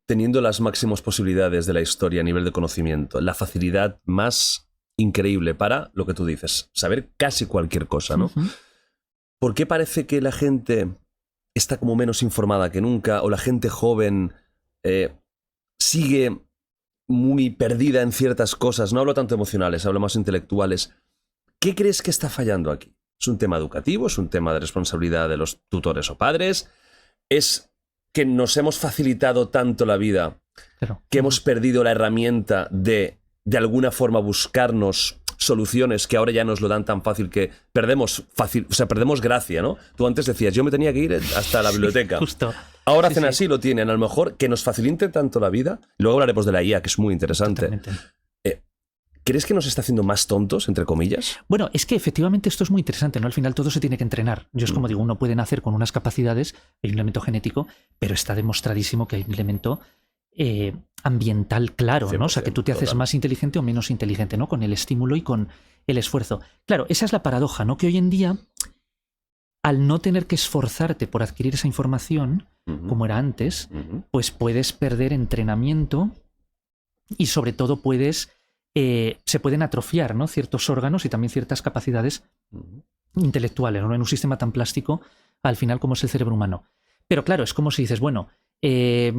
Teniendo las máximas posibilidades de la historia a nivel de conocimiento, la facilidad más increíble para lo que tú dices, saber casi cualquier cosa, ¿no? ¿Por qué parece que la gente está como menos informada que nunca, o la gente joven sigue muy perdida en ciertas cosas? No hablo tanto emocionales, hablo más intelectuales. ¿Qué crees que está fallando aquí? ¿Es un tema educativo? ¿Es un tema de responsabilidad de los tutores o padres? ¿Es que nos hemos facilitado tanto la vida que hemos perdido la herramienta de alguna forma buscarnos soluciones que ahora ya nos lo dan tan fácil que perdemos gracia, ¿no? Tú antes decías, yo me tenía que ir hasta la biblioteca. Justo. Ahora hacen así, lo tienen. A lo mejor que nos facilite tanto la vida. Luego hablaremos de la IA, que es muy interesante. Totalmente. ¿Crees que nos está haciendo más tontos, entre comillas? Bueno, es que efectivamente esto es muy interesante, ¿no? Al final todo se tiene que entrenar. Yo es como digo, uno puede nacer con unas capacidades, hay un elemento genético, pero está demostradísimo que hay un elemento ambiental claro, ¿no? O sea, que tú te haces más inteligente o menos inteligente, ¿no? Con el estímulo y con el esfuerzo. Claro, esa es la paradoja, ¿no? Que hoy en día, al no tener que esforzarte por adquirir esa información, como era antes, pues puedes perder entrenamiento y sobre todo se pueden atrofiar, ¿no? Ciertos órganos y también ciertas capacidades intelectuales, ¿no? En un sistema tan plástico, al final, como es el cerebro humano. Pero claro, es como si dices, bueno,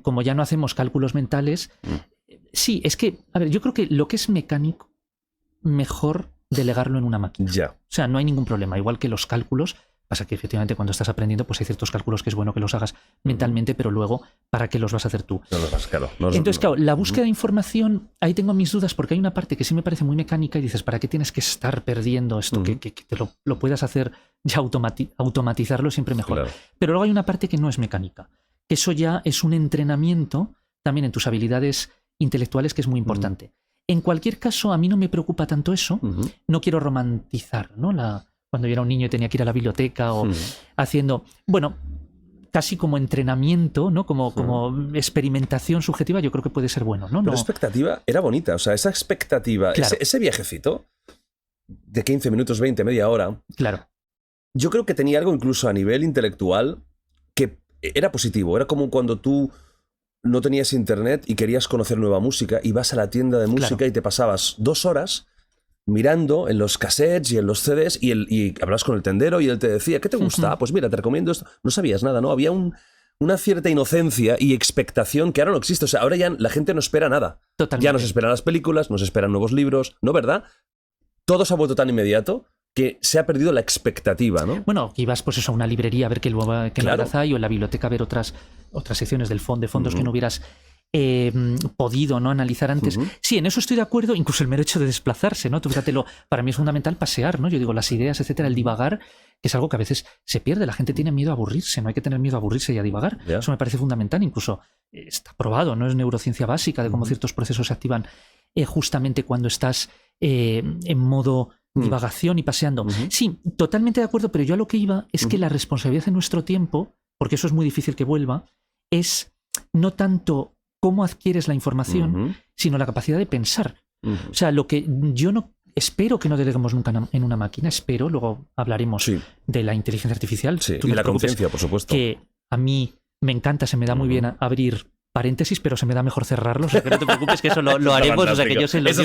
como ya no hacemos cálculos mentales, sí, es que, a ver, yo creo que lo que es mecánico, mejor delegarlo en una máquina. Ya. O sea, no hay ningún problema, igual que los cálculos. Pasa que efectivamente cuando estás aprendiendo pues hay ciertos cálculos que es bueno que los hagas mentalmente, pero luego, ¿para qué los vas a hacer tú? No los vas, claro. Entonces, claro, la búsqueda de información, ahí tengo mis dudas porque hay una parte que sí me parece muy mecánica y dices, ¿para qué tienes que estar perdiendo esto? Que te lo puedas hacer ya automatizarlo siempre mejor. Claro. Pero luego hay una parte que no es mecánica, que eso ya es un entrenamiento también en tus habilidades intelectuales que es muy importante. En cualquier caso, a mí no me preocupa tanto eso, no quiero romantizar, ¿no? Cuando yo era un niño y tenía que ir a la biblioteca o haciendo, bueno, casi como entrenamiento, ¿no? Como experimentación subjetiva, yo creo que puede ser bueno, ¿no? Pero la expectativa era bonita, o sea, esa expectativa, claro. ese viajecito de 15 minutos, 20, media hora, claro. Yo creo que tenía algo incluso a nivel intelectual que era positivo. Era como cuando tú no tenías internet y querías conocer nueva música y vas a la tienda de música y te pasabas 2 horas mirando en los cassettes y en los CDs y hablabas con el tendero y él te decía, ¿qué te gusta? Pues mira, te recomiendo esto. No sabías nada, ¿no? Había una cierta inocencia y expectación que ahora no existe. O sea, ahora ya la gente no espera nada. Totalmente. Ya nos esperan las películas, nos esperan nuevos libros, ¿no? ¿Verdad? Todo se ha vuelto tan inmediato que se ha perdido la expectativa, ¿no? Bueno, ibas pues eso, a una librería a ver qué novedad hay, o en la biblioteca a ver otras secciones de fondos que no hubieras podido, ¿no?, analizar antes. Sí, en eso estoy de acuerdo, incluso el mero hecho de desplazarse, ¿no? Tú fíjatelo, para mí es fundamental pasear, ¿no? Yo digo, las ideas, etcétera, el divagar, que es algo que a veces se pierde. La gente tiene miedo a aburrirse, no hay que tener miedo a aburrirse y a divagar. Yeah. Eso me parece fundamental, incluso está probado, ¿no? Es neurociencia básica de cómo ciertos procesos se activan justamente cuando estás en modo divagación y paseando. Sí, totalmente de acuerdo, pero yo a lo que iba es que la responsabilidad en nuestro tiempo, porque eso es muy difícil que vuelva, es no tanto cómo adquieres la información, sino la capacidad de pensar. O sea, lo que yo no espero que no deleguemos nunca en una máquina, espero, luego hablaremos de la inteligencia artificial. Sí, y la conciencia, por supuesto. Que a mí me encanta, se me da muy bien abrir paréntesis, pero se me da mejor cerrarlos. O sea, que no te preocupes, que eso lo haremos. O sea, que yo sé, los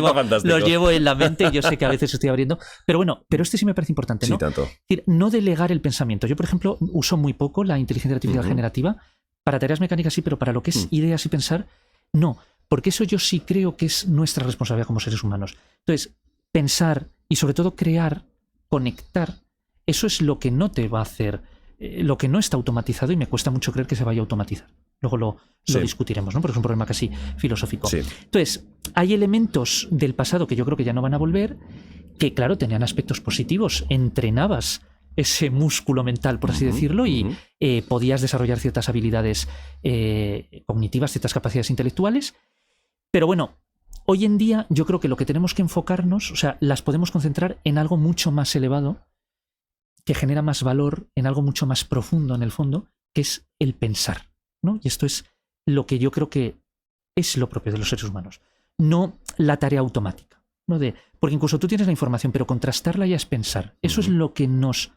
llevo en la mente y yo sé que a veces estoy abriendo. Pero bueno, pero este sí me parece importante, ¿no? Sí, tanto. Es decir, no delegar el pensamiento. Yo, por ejemplo, uso muy poco la inteligencia artificial generativa. Para tareas mecánicas sí, pero para lo que es ideas y pensar, no. Porque eso yo sí creo que es nuestra responsabilidad como seres humanos. Entonces, pensar y sobre todo crear, conectar, eso es lo que no te va a hacer, lo que no está automatizado, y me cuesta mucho creer que se vaya a automatizar. Luego lo discutiremos, ¿no? Porque es un problema casi filosófico. Sí. Entonces, hay elementos del pasado que yo creo que ya no van a volver, que claro, tenían aspectos positivos. Entrenabas ese músculo mental, por así decirlo, y podías desarrollar ciertas habilidades cognitivas, ciertas capacidades intelectuales. Pero bueno, hoy en día yo creo que lo que tenemos que enfocarnos, o sea, las podemos concentrar en algo mucho más elevado, que genera más valor, en algo mucho más profundo en el fondo, que es el pensar, ¿no? Y esto es lo que yo creo que es lo propio de los seres humanos, no la tarea automática, ¿no? Porque incluso tú tienes la información, pero contrastarla ya es pensar. Eso es lo que nos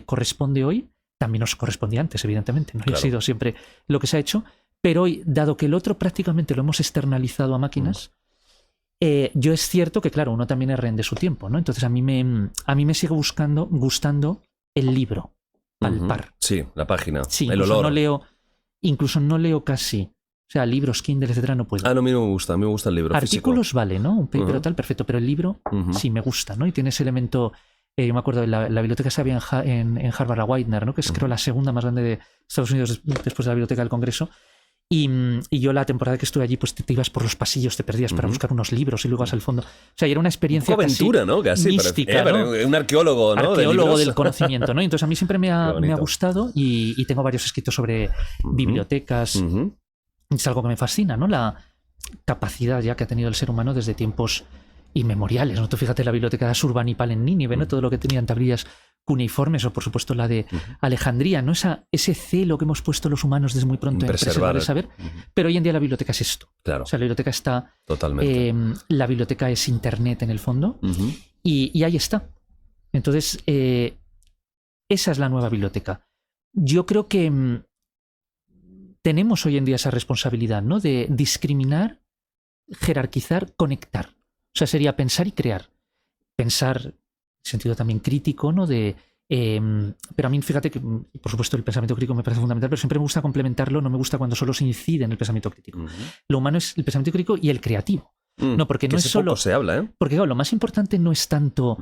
corresponde hoy, también nos correspondía antes, evidentemente, no Claro. ha sido siempre lo que se ha hecho, pero hoy, dado que el otro prácticamente lo hemos externalizado a máquinas, yo es cierto que, claro, uno también es rehén de su tiempo, ¿no? Entonces a mí me sigue gustando el libro, palpar. Sí, la página, Sí, el olor. incluso no leo casi. O sea, libros, Kindle, etcétera, no puedo. Ah, no, a mí no me gusta, a mí me gusta el libro Artículos físico. vale, ¿no? Un paper Ujú. o tal, perfecto, pero el libro sí me gusta, ¿no? Y tiene ese elemento, yo me acuerdo de la biblioteca que había en Harvard, la Widener, ¿no? Que es creo la segunda más grande de Estados Unidos después de la biblioteca del Congreso. Y yo la temporada que estuve allí, pues te ibas por los pasillos, te perdías para buscar unos libros y luego vas al fondo. O sea, y era una experiencia Un poco aventura, casi ¿no? Casi, mística, ¿no? Un arqueólogo, ¿no? Arqueólogo de libros. del conocimiento, ¿no? Y entonces a mí siempre me Qué ha bonito. gustado y tengo varios escritos sobre bibliotecas. Ujú. Es algo que me fascina, ¿no? La capacidad ya que ha tenido el ser humano desde tiempos inmemoriales, ¿no? Tú fíjate la biblioteca de Asurbanipal en Nínive, ¿no? Todo lo que tenían tablillas cuneiformes, o por supuesto la de Alejandría, ¿no? Ese celo que hemos puesto los humanos desde muy pronto en preservar el saber. Pero hoy en día la biblioteca es esto. Claro, O sea, la biblioteca está... totalmente. la biblioteca es internet en el fondo y ahí está. Entonces, esa es la nueva biblioteca. Yo creo que tenemos hoy en día esa responsabilidad, ¿no? De discriminar, jerarquizar, conectar. O sea, sería pensar y crear. Pensar en sentido también crítico, ¿no? Pero a mí, fíjate que, por supuesto, el pensamiento crítico me parece fundamental, pero siempre me gusta complementarlo, no me gusta cuando solo se incide en el pensamiento crítico. Lo humano es el pensamiento crítico y el creativo. No, porque no es solo... Poco se habla, ¿eh? Porque, claro, lo más importante no es tanto...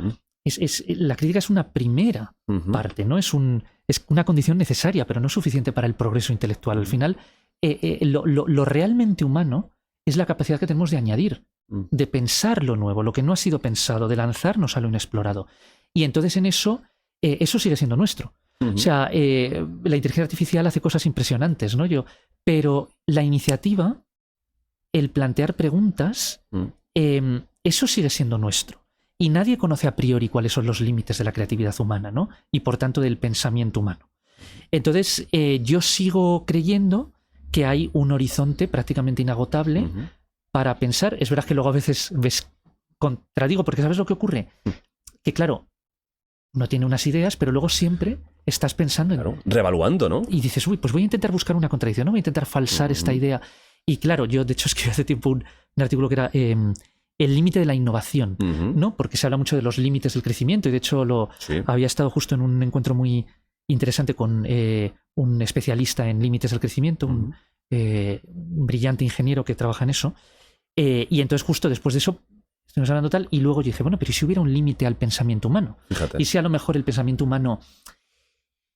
la crítica es una primera parte, ¿no? Es una condición necesaria, pero no suficiente para el progreso intelectual. Al final, lo realmente humano es la capacidad que tenemos de añadir, de pensar lo nuevo, lo que no ha sido pensado, de lanzarnos a lo inexplorado. Y entonces en eso sigue siendo nuestro. O sea, la inteligencia artificial hace cosas impresionantes, ¿no? Pero la iniciativa, el plantear preguntas, eso sigue siendo nuestro. Y nadie conoce a priori cuáles son los límites de la creatividad humana, ¿no? Y por tanto del pensamiento humano. Entonces, yo sigo creyendo que hay un horizonte prácticamente inagotable para pensar. Es verdad que luego a veces contradigo, porque ¿sabes lo que ocurre? Que claro, uno tiene unas ideas, pero luego siempre estás pensando en... Claro, revaluando, ¿no? Y dices, uy, pues voy a intentar buscar una contradicción, ¿no? Voy a intentar falsar esta idea. Y claro, yo de hecho escribí hace tiempo un artículo que era... el límite de la innovación, ¿no? Porque se habla mucho de los límites del crecimiento y de hecho había estado justo en un encuentro muy interesante con un especialista en límites del crecimiento, un brillante ingeniero que trabaja en eso. Y entonces justo después de eso estuvimos hablando tal y luego yo dije, bueno, pero ¿y si hubiera un límite al pensamiento humano? Fíjate. Y si a lo mejor el pensamiento humano...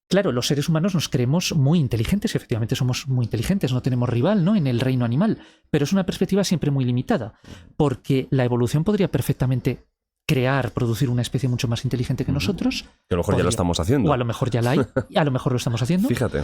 Claro, los seres humanos nos creemos muy inteligentes, efectivamente somos muy inteligentes, no tenemos rival, ¿no? En el reino animal, pero es una perspectiva siempre muy limitada, porque la evolución podría perfectamente crear, producir una especie mucho más inteligente que nosotros. Que a lo mejor ya lo estamos haciendo. O a lo mejor ya la hay, a lo mejor lo estamos haciendo. Fíjate.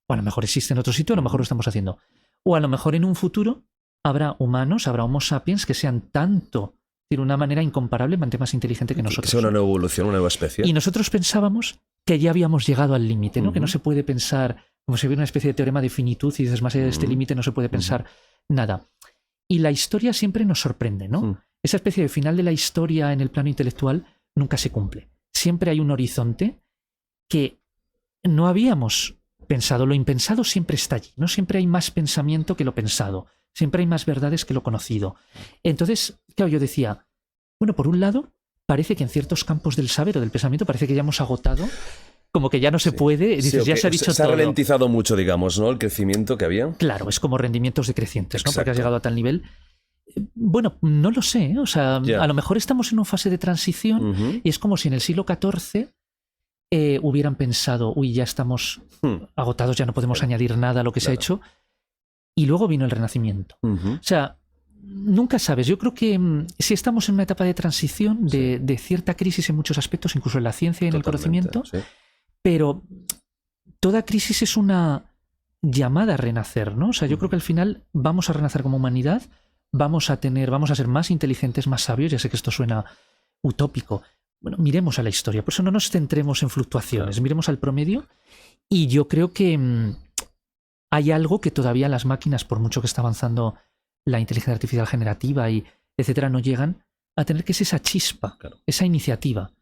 O a lo mejor existe en otro sitio, a lo mejor lo estamos haciendo. O a lo mejor en un futuro habrá humanos, habrá homo sapiens que sean tanto, de una manera incomparable, más inteligente que nosotros. Que sea una nueva evolución, una nueva especie. Y nosotros pensábamos que ya habíamos llegado al límite, ¿no? Que no se puede pensar, como si hubiera una especie de teorema de finitud y dices, más allá de este límite no se puede pensar nada. Y la historia siempre nos sorprende, ¿no? Esa especie de final de la historia en el plano intelectual nunca se cumple. Siempre hay un horizonte que no habíamos pensado. Lo impensado siempre está allí, ¿no? Siempre hay más pensamiento que lo pensado. Siempre hay más verdades que lo conocido. Entonces, claro, yo decía, bueno, por un lado, parece que en ciertos campos del saber o del pensamiento parece que ya hemos agotado, como que ya no se puede, dices, ya se ha dicho todo. Se ha ralentizado mucho, digamos, ¿no? El crecimiento que había. Claro, es como rendimientos decrecientes, ¿no? Exacto. Porque has llegado a tal nivel. Bueno, no lo sé, ¿eh? O sea, a lo mejor estamos en una fase de transición y es como si en el siglo XIV hubieran pensado, uy, ya estamos agotados, ya no podemos añadir nada a lo que se ha hecho, y luego vino el Renacimiento. O sea, nunca sabes. Yo creo que sí estamos en una etapa de transición, de cierta crisis en muchos aspectos, incluso en la ciencia y en el conocimiento, pero toda crisis es una llamada a renacer, ¿no? O sea, yo creo que al final vamos a renacer como humanidad, vamos a ser más inteligentes, más sabios. Ya sé que esto suena utópico. Bueno, miremos a la historia, por eso no nos centremos en fluctuaciones, miremos al promedio, y yo creo que hay algo que todavía las máquinas, por mucho que está avanzando la inteligencia artificial generativa y etcétera, no llegan a tener, que es esa chispa, esa iniciativa,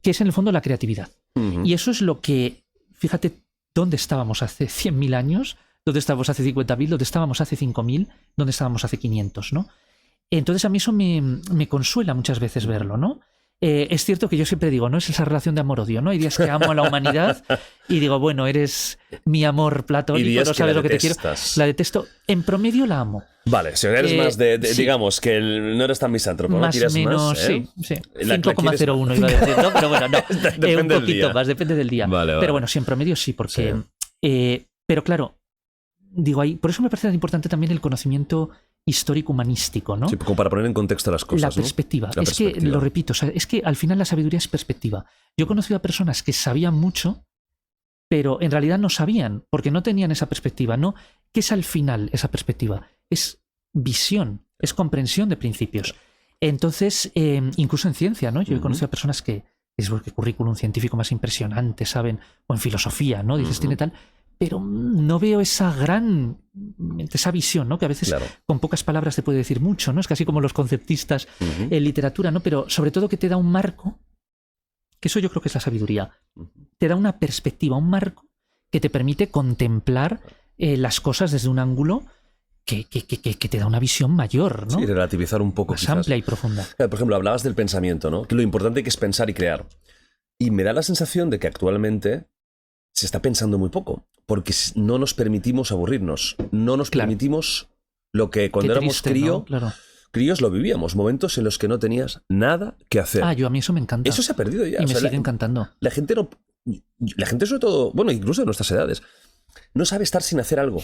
que es en el fondo la creatividad. Y eso es lo que fíjate dónde estábamos hace 100.000 años, dónde estábamos hace 50.000, dónde estábamos hace 5.000, dónde estábamos hace 500, ¿no? Entonces a mí eso me consuela muchas veces verlo, ¿no? Es cierto que yo siempre digo, ¿no? Es esa relación de amor-odio, ¿no? Hay días que amo a la humanidad y digo, bueno, eres mi amor platónico, no sabes lo que te quiero. La detesto. En promedio la amo. Vale, si eres más de sí. digamos, que no eres tan misántropo, ¿no? Más o menos, más, sí. 5,01 iba a decir, ¿no? Pero bueno, no. Un poquito más, depende del día. Vale. Pero bueno, sí, en promedio sí, porque... Sí. Pero claro, digo ahí, por eso me parece tan importante también el conocimiento histórico humanístico, ¿no? Sí, como para poner en contexto las cosas. La perspectiva. ¿no? Que, lo repito, o sea, es que al final la sabiduría es perspectiva. Yo he conocido a personas que sabían mucho, pero en realidad no sabían, porque no tenían esa perspectiva, ¿no? ¿Qué es al final esa perspectiva? Es visión, es comprensión de principios. Entonces, incluso en ciencia, ¿no? Yo he conocido a personas que es el currículum científico más impresionante, ¿saben? O en filosofía, ¿no? Dices, tiene tal... Pero no veo esa visión, ¿no? Que a veces con pocas palabras te puede decir mucho, ¿no? Es casi como los conceptistas en literatura, ¿no? Pero sobre todo que te da un marco, que eso yo creo que es la sabiduría. Te da una perspectiva, un marco que te permite contemplar las cosas desde un ángulo que te da una visión mayor, ¿no? Sí, relativizar un poco. Más amplia y profunda. Por ejemplo, hablabas del pensamiento, ¿no? Que lo importante que es pensar y crear. Y me da la sensación de que actualmente se está pensando muy poco, porque no nos permitimos aburrirnos, no nos permitimos lo que cuando éramos críos lo vivíamos, momentos en los que no tenías nada que hacer. A mí eso me encanta. Eso se ha perdido ya. Y me sigue encantando. La gente sobre todo, bueno, incluso de nuestras edades, no sabe estar sin hacer algo.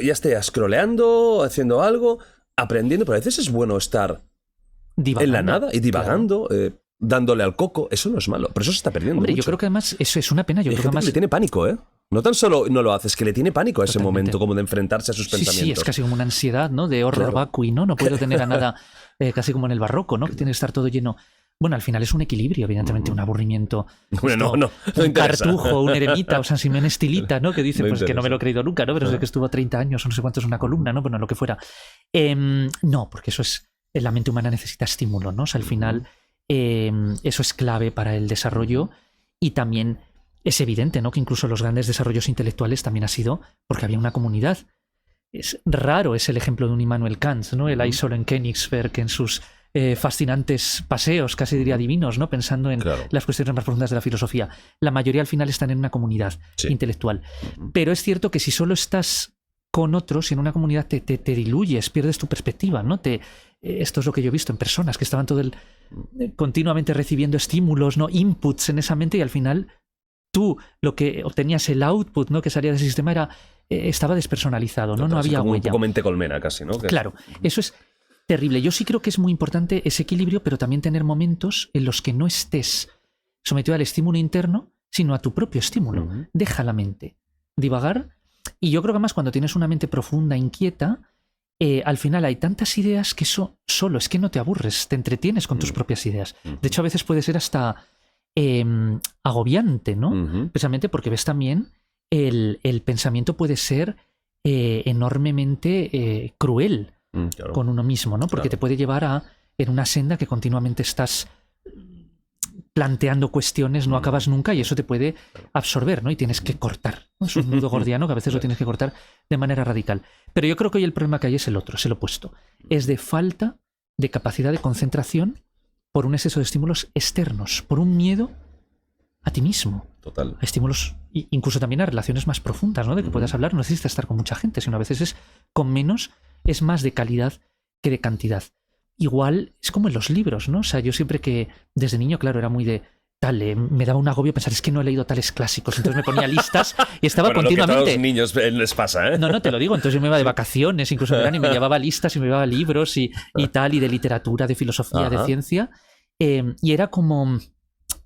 Ya esté scrolleando, haciendo algo, aprendiendo, pero a veces es bueno estar en la nada y divagando, dándole al coco. Eso no es malo, pero eso se está perdiendo. Hombre, mucho. Yo creo que además eso es una pena. Yo creo que además le tiene pánico, ¿eh? No tan solo no lo hace, es que le tiene pánico a ese momento, como de enfrentarse a sus pensamientos. Sí, es casi como una ansiedad, ¿no? De horror vacui, ¿no? No puedo tener a nada casi como en el barroco, ¿no? Que tiene que estar todo lleno. Bueno, al final es un equilibrio, evidentemente, un aburrimiento. Bueno, no un cartujo, un eremita, o San Simón Estilita, ¿no? Que dice, pues que no me lo he creído nunca, ¿no? Pero es de que estuvo 30 años o no sé cuánto es una columna, ¿no? Bueno, lo que fuera. No, porque eso es... La mente humana necesita estímulo, ¿no? O sea, al final eso es clave para el desarrollo y también es evidente, ¿no? Que incluso los grandes desarrollos intelectuales también ha sido porque había una comunidad. Es raro, es el ejemplo de un Immanuel Kant, ¿no? El Eisel en Königsberg, en sus fascinantes paseos, casi diría divinos, ¿no? Pensando en las cuestiones más profundas de la filosofía. La mayoría al final están en una comunidad intelectual. Pero es cierto que si solo estás con otros y en una comunidad te diluyes, pierdes tu perspectiva, ¿no? Esto es lo que yo he visto en personas que estaban continuamente recibiendo estímulos, ¿no? Inputs en esa mente y al final tú lo que obtenías, el output, ¿no? Que salía de ese sistema estaba despersonalizado, ¿no? No había como huella. Un poco mente colmena casi, ¿no? Claro, eso es terrible. Yo sí creo que es muy importante ese equilibrio, pero también tener momentos en los que no estés sometido al estímulo interno, sino a tu propio estímulo. Deja la mente divagar. Y yo creo que además cuando tienes una mente profunda, inquieta, al final hay tantas ideas que eso solo es que no te aburres, te entretienes con tus propias ideas. De hecho, a veces puede ser hasta agobiante, ¿no? Precisamente porque ves también el pensamiento puede ser enormemente cruel con uno mismo, ¿no? Porque te puede llevar en una senda que continuamente estás planteando cuestiones, no acabas nunca y eso te puede absorber, ¿no? Y tienes que cortar, ¿no? Es un nudo gordiano que a veces lo tienes que cortar de manera radical. Pero yo creo que hoy el problema que hay es el otro, es el opuesto. Es de falta de capacidad de concentración por un exceso de estímulos externos, por un miedo a ti mismo. Total. A estímulos, incluso también a relaciones más profundas, ¿no? De que puedas hablar, no necesitas estar con mucha gente, sino a veces es con menos, es más de calidad que de cantidad. Igual es como en los libros, ¿no? O sea, yo siempre que desde niño, claro, era muy de tal, me daba un agobio pensar, es que no he leído tales clásicos, entonces me ponía listas y estaba continuamente... Lo que a los niños les pasa, ¿eh? No, te lo digo, entonces yo me iba de vacaciones, incluso en verano, y me llevaba listas y me llevaba libros y tal, y de literatura, de filosofía, de ciencia, y era como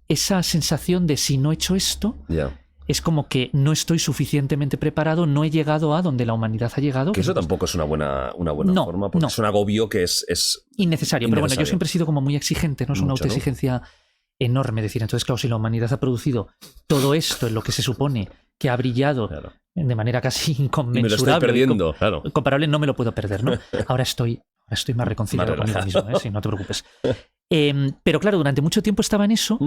esa sensación de si no he hecho esto... Es como que no estoy suficientemente preparado, no he llegado a donde la humanidad ha llegado. Que eso tampoco es una buena forma, porque es un agobio que es innecesario. Pero bueno, yo siempre he sido como muy exigente, ¿no? Es una autoexigencia enorme. Decir, entonces, claro, si la humanidad ha producido todo esto en lo que se supone que ha brillado de manera casi inconmensurable, y me lo estoy perdiendo, comparable, no me lo puedo perder, ¿no? Ahora estoy más reconciliado conmigo mismo, ¿eh? Sí, no te preocupes. Pero claro, durante mucho tiempo estaba en eso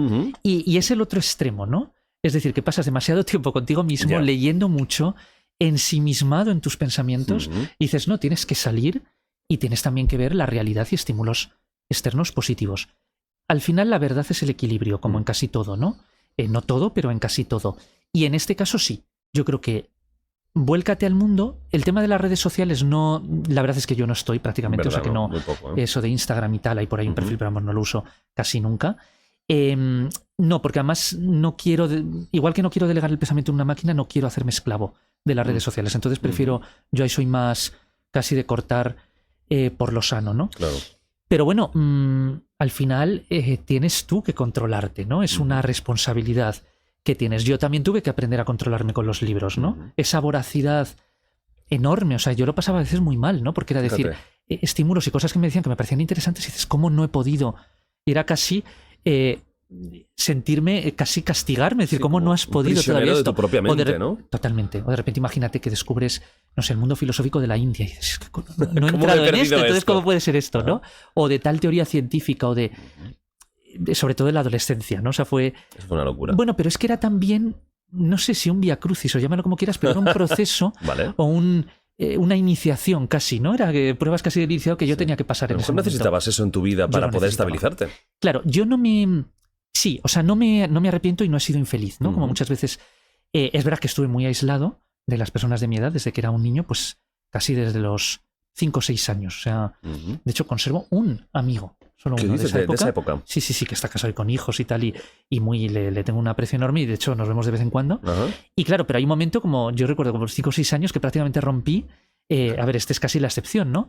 y es el otro extremo, ¿no? Es decir, que pasas demasiado tiempo contigo mismo, leyendo mucho, ensimismado en tus pensamientos, y dices, no, tienes que salir y tienes también que ver la realidad y estímulos externos positivos. Al final la verdad es el equilibrio, como en casi todo, ¿no? No todo, pero en casi todo. Y en este caso sí, yo creo que vuélcate al mundo. El tema de las redes sociales no... La verdad es que yo no estoy prácticamente, ¿verdad? O sea que no... Muy poco, ¿eh? Eso de Instagram y tal, hay por ahí un perfil, pero vamos, no lo uso casi nunca. No, porque además no quiero... Igual que no quiero delegar el pensamiento en una máquina, no quiero hacerme esclavo de las redes sociales. Entonces prefiero... Yo ahí soy más casi de cortar por lo sano, ¿no? Claro. Pero bueno, al final tienes tú que controlarte, ¿no? Es una responsabilidad que tienes. Yo también tuve que aprender a controlarme con los libros, ¿no? Esa voracidad enorme, o sea, yo lo pasaba a veces muy mal, ¿no? Porque era decir, estímulos y cosas que me decían que me parecían interesantes y dices, ¿cómo no he podido? Y era casi sentirme, casi castigarme, decir, ¿cómo no has podido todavía esto? De tu propia mente, ¿no? Totalmente. O de repente imagínate que descubres, no sé, el mundo filosófico de la India y dices, no he entrado en esto, entonces ¿cómo puede ser esto, no? O de tal teoría científica o de sobre todo en la adolescencia, ¿no? O sea, fue una locura. Bueno, pero es que era también, no sé si un vía crucis o llámalo como quieras, pero era un proceso o una iniciación casi, ¿no? Era pruebas casi de iniciado que yo tenía que pasar en ese momento. ¿Necesitabas eso en tu vida para poder estabilizarte? Claro, yo no me... Sí, o sea, no me arrepiento y no he sido infeliz, ¿no? Como muchas veces... es verdad que estuve muy aislado de las personas de mi edad desde que era un niño, pues casi desde los 5 o 6 años. O sea, de hecho conservo un amigo. Solo ¿Qué uno dices de esa época? Sí, que está casado y con hijos y tal, y muy le tengo un aprecio enorme y de hecho nos vemos de vez en cuando. Y claro, pero hay un momento como, yo recuerdo como los 5 o 6 años que prácticamente rompí, a ver, este es casi la excepción, ¿no?